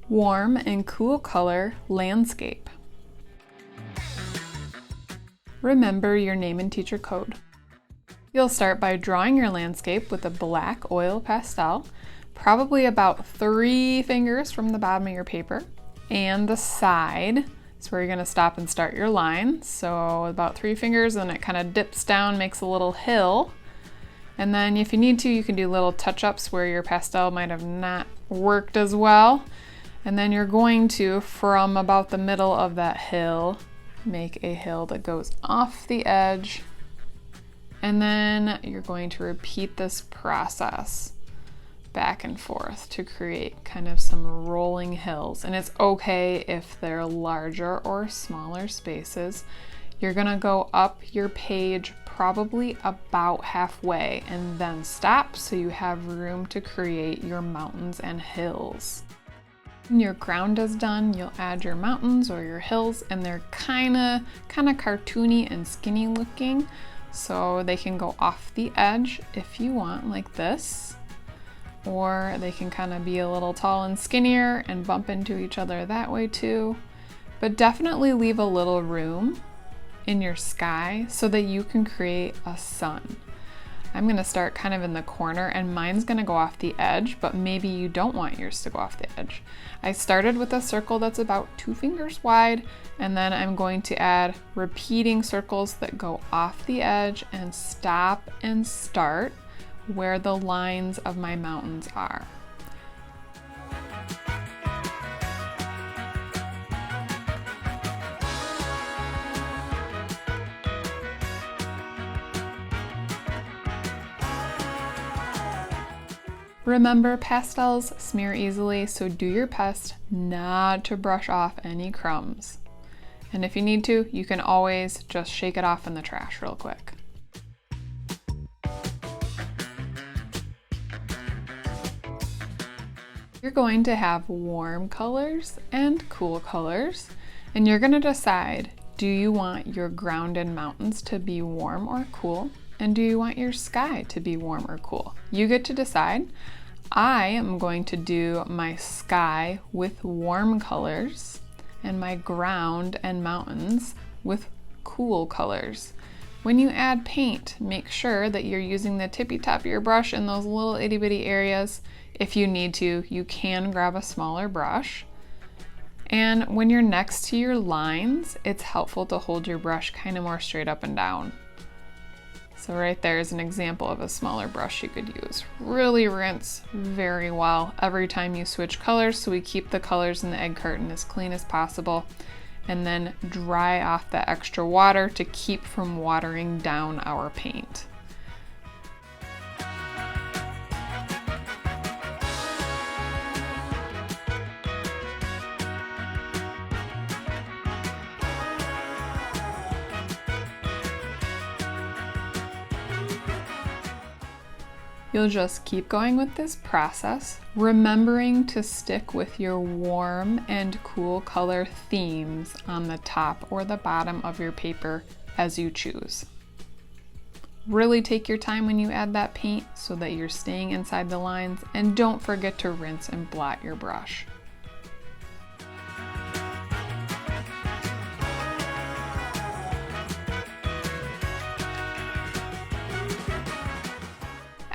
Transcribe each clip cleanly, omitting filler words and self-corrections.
Warm and cool color landscape. Remember your name and teacher code. You'll start by drawing your landscape with a black oil pastel, probably about 3 fingers from the bottom of your paper, and the side is where you're going to stop and start your line. So about 3 fingers, and it kind of dips down, makes a little hill. And then if you need to, you can do little touch-ups where your pastel might have not worked as well. And then you're going to, from about the middle of that hill, make a hill that goes off the edge. And then you're going to repeat this process back and forth to create kind of some rolling hills. And it's okay if they're larger or smaller spaces. You're gonna go up your page probably about halfway and then stop so you have room to create your mountains and hills. When your ground is done, you'll add your mountains or your hills, and they're kind of cartoony and skinny looking, so they can go off the edge if you want, like this, or they can kind of be a little tall and skinnier and bump into each other that way too. But definitely leave a little room in your sky so that you can create a sun. I'm going to start kind of in the corner, and mine's going to go off the edge, but maybe you don't want yours to go off the edge. I started with a circle that's about 2 fingers wide, and then I'm going to add repeating circles that go off the edge and stop and start where the lines of my mountains are. Remember, pastels smear easily, so do your best not to brush off any crumbs. And if you need to, you can always just shake it off in the trash real quick. You're going to have warm colors and cool colors, and you're going to decide, do you want your ground and mountains to be warm or cool? And do you want your sky to be warm or cool? You get to decide. I am going to do my sky with warm colors and my ground and mountains with cool colors. When you add paint, make sure that you're using the tippy top of your brush in those little itty bitty areas. If you need to, you can grab a smaller brush. And when you're next to your lines, it's helpful to hold your brush kind of more straight up and down. So right there is an example of a smaller brush you could use. Really rinse very well every time you switch colors, so we keep the colors in the egg carton as clean as possible, and then dry off the extra water to keep from watering down our paint. You'll just keep going with this process, remembering to stick with your warm and cool color themes on the top or the bottom of your paper as you choose. Really take your time when you add that paint so that you're staying inside the lines, and don't forget to rinse and blot your brush.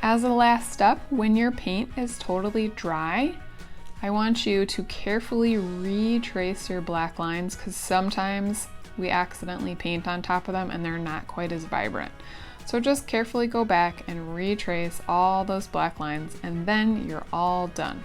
As a last step, when your paint is totally dry, I want you to carefully retrace your black lines, because sometimes we accidentally paint on top of them and they're not quite as vibrant. So just carefully go back and retrace all those black lines, and then you're all done.